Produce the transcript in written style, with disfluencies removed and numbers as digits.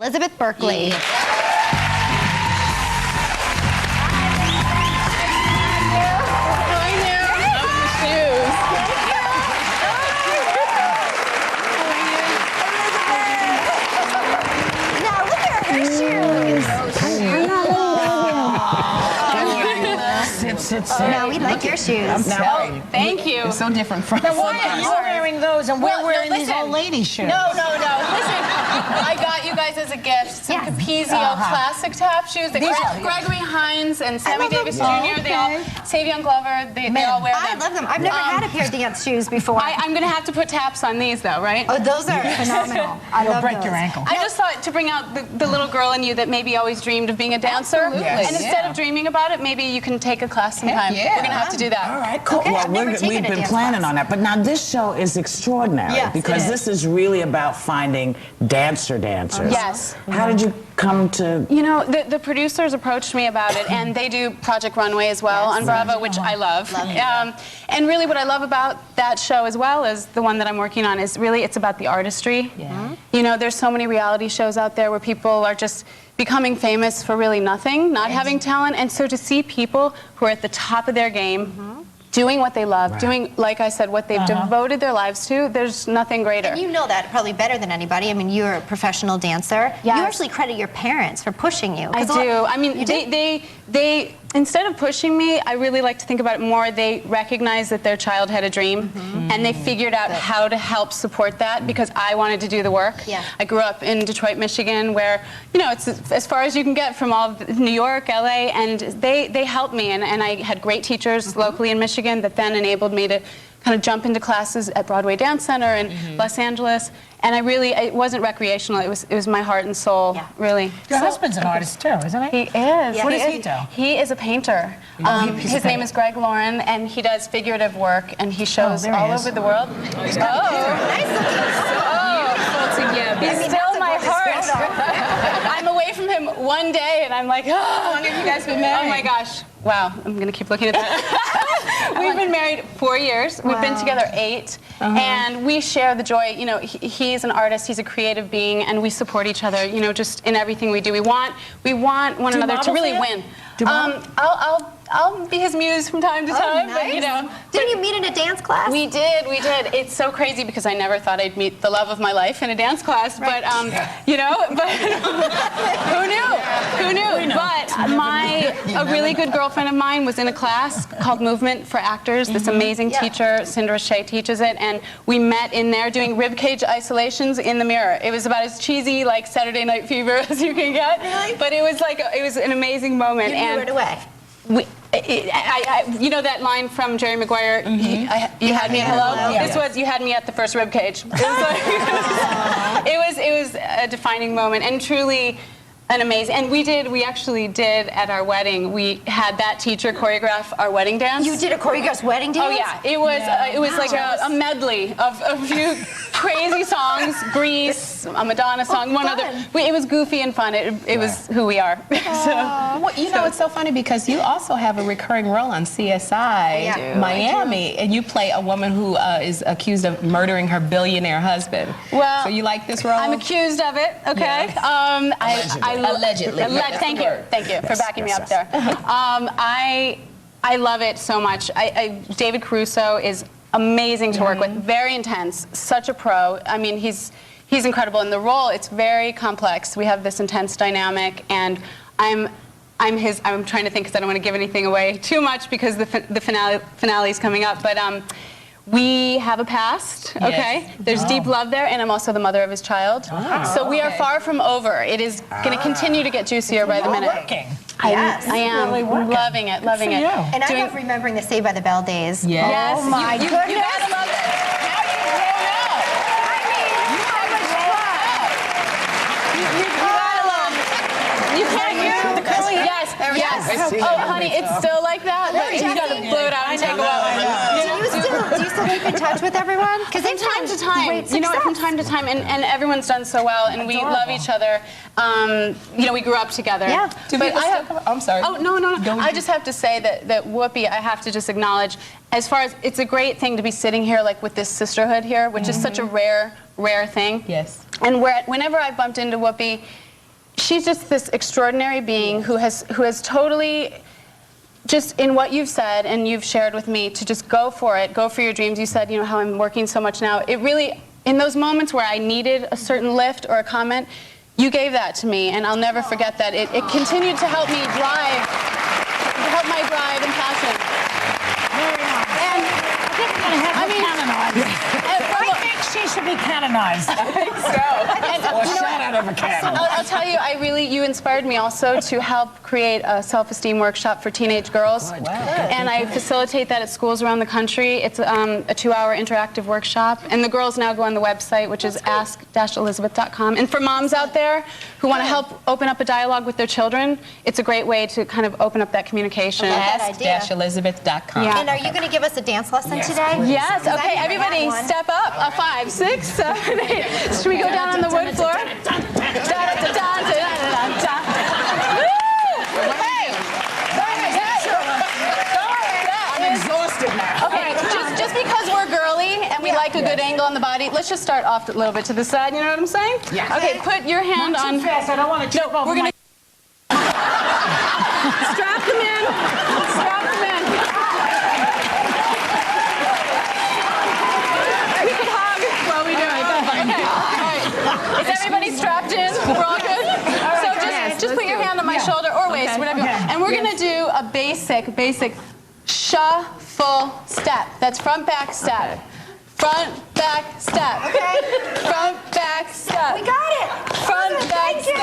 Elizabeth Berkley. Now look at her shoes. Sit. No, we like your shoes. Thank you. It's so different from Now, why are you wearing those and we're wearing these listen. old lady shoes? No. Listen, I got you guys as a gift some Yes. Capezio classic tap shoes. They These are- Gregory Hines and Sammy love them. Davis Jr. Oh, They all, Savion Glover. They all wear them. I love them. I've never had a pair of dance shoes before. I'm gonna have to put taps on these though, right? Oh, those are phenomenal. I You'll love break those. your ankle. I just thought to bring out the little girl in you that maybe always dreamed of being a dancer. Absolutely. And Yes. instead of dreaming about it, maybe you can take a class sometime. yeah. We're gonna have to do that. All right, cool. Okay, well, I've never taken we've a been dance planning class. on that. But now this show is extraordinary Yes, it because is. this is really about finding dancers. Yes. How did you come to... You know, the producers approached me about it, and they do Project Runway as well on Bravo, which I love. And really what I love about that show as well as the one that I'm working on is really it's about the artistry. Yeah. You know, there's so many reality shows out there where people are just becoming famous for really nothing, not having talent. And so to see people who are at the top of their game, doing what they love, doing, like I said, what they've devoted their lives to, there's nothing greater. And you know that probably better than anybody. I mean, you're a professional dancer. Yes. You actually credit your parents for pushing you. I 'Cause a lot- do. I mean, You do? they instead of pushing me, I really like to think about it more. They recognized that their child had a dream, and they figured out how to help support that because I wanted to do the work. Yeah. I grew up in Detroit, Michigan, where it's as far as you can get from all of New York, LA, and they helped me, and I had great teachers locally in Michigan that then enabled me to kind of jump into classes at Broadway Dance Center in Los Angeles. And it wasn't recreational, it was my heart and soul, really. Your husband's an artist too, isn't He he? is. What does he do? He is a painter. His name is Greg Lauren, and he does figurative work, and he shows there he all is. over the world. Nice looking. He's still my heart. I'm away from him one day, and I'm like, how long have you guys been married? Oh my gosh. Wow, I'm going to keep looking at that. We've been married 4 years. We've been together 8. And we share the joy. You know, he's an artist. He's a creative being. And we support each other, just in everything we do. We want one another to really win. I'll be his muse from time to time. Nice. But, Didn't you meet in a dance class? We did. It's so crazy because I never thought I'd meet the love of my life in a dance class. Right. But, who knew? But a really good girlfriend of mine was in a class called Movement for Actors. This amazing teacher, Cindra Shea, teaches it. And we met in there doing ribcage isolations in the mirror. It was about as cheesy, like Saturday Night Fever as you can get. Really? But it was an amazing moment. You knew right away. You know that line from Jerry Maguire, you had me at hello? Yeah. This was, you had me at the first rib cage. It was a defining moment and truly an amazing, and we actually did at our wedding, we had that teacher choreograph our wedding dance. You did a choreographed wedding dance? Oh yeah, it was like a medley of a few crazy songs, Grease, a Madonna song, one other. It was goofy and fun. It was who we are. Well, it's so funny because you also have a recurring role on CSI Miami, and you play a woman who is accused of murdering her billionaire husband. Well, so you like this role? I'm accused of it. Okay. Yeah. Allegedly. Thank you for backing me up there. I love it so much. David Caruso is amazing to work with, very intense, such a pro. I mean, he's incredible in the role. It's very complex. We have this intense dynamic, and I'm trying to think because I don't want to give anything away too much because the finale's coming up, but we have a past, okay? Yes. There's deep love there, and I'm also the mother of his child. So we are far from over. It is going to continue to get juicier by the minute. Working. Yes. I am really working. loving it. And I love remembering the Saved by the Bell days. Yes. Oh my You goodness. gotta love it. You can't hear the curly hair. Yes. Oh, honey, it's still like that. But you gotta blow it out and take a while. Do you still keep in touch with everyone? Because From time to time, from time to time, and everyone's done so well, and we love each other. We grew up together. Yeah. I'm sorry. Oh, no. I just have to say that Whoopi, I have to just acknowledge, as far as, it's a great thing to be sitting here, like, with this sisterhood here, which is such a rare thing. Yes. And whenever I bumped into Whoopi, she's just this extraordinary being who has totally, just in what you've said and you've shared with me, to just go for it, go for your dreams. You said, how I'm working so much now. It really, in those moments where I needed a certain lift or a comment, you gave that to me, and I'll never forget that. It continued to help me drive, help my drive and passion. Very nice. And I think we're going to have her canonized. I think she should be canonized. I think so. Or shot out of a cannon. I'll tell you, you inspired me also to help create a self-esteem workshop for teenage girls. Wow. And I facilitate that at schools around the country. It's a 2-hour interactive workshop. And the girls now go on the website, which is ask-elizabeth.com. And for moms out there who want to help open up a dialogue with their children, it's a great way to kind of open up that communication. Ask-elizabeth.com. Yeah. And are you going to give us a dance lesson today? Yes, 'Cause I okay, never everybody had one. step up. 5, 6, 7, 8. Should we go down on the wood floor? I'm exhausted now. Okay, just because we're girly and we like a good angle on the body, let's just start off a little bit to the side, you know what I'm saying? Yeah. Okay, put your hand Not on... too fast. I don't want to trip over We're gonna... my... Strap them in. Strap them in. We can hug while we do it. Okay. All right. Is everybody strapped in? We're all good? So just put your hand on my shoulder or waist, whatever you want. And we're going to do a basic shuffle step. That's front, back, step. Okay. Front, back, step. Okay. Front, back, step. We got it. Front, back, Thank you.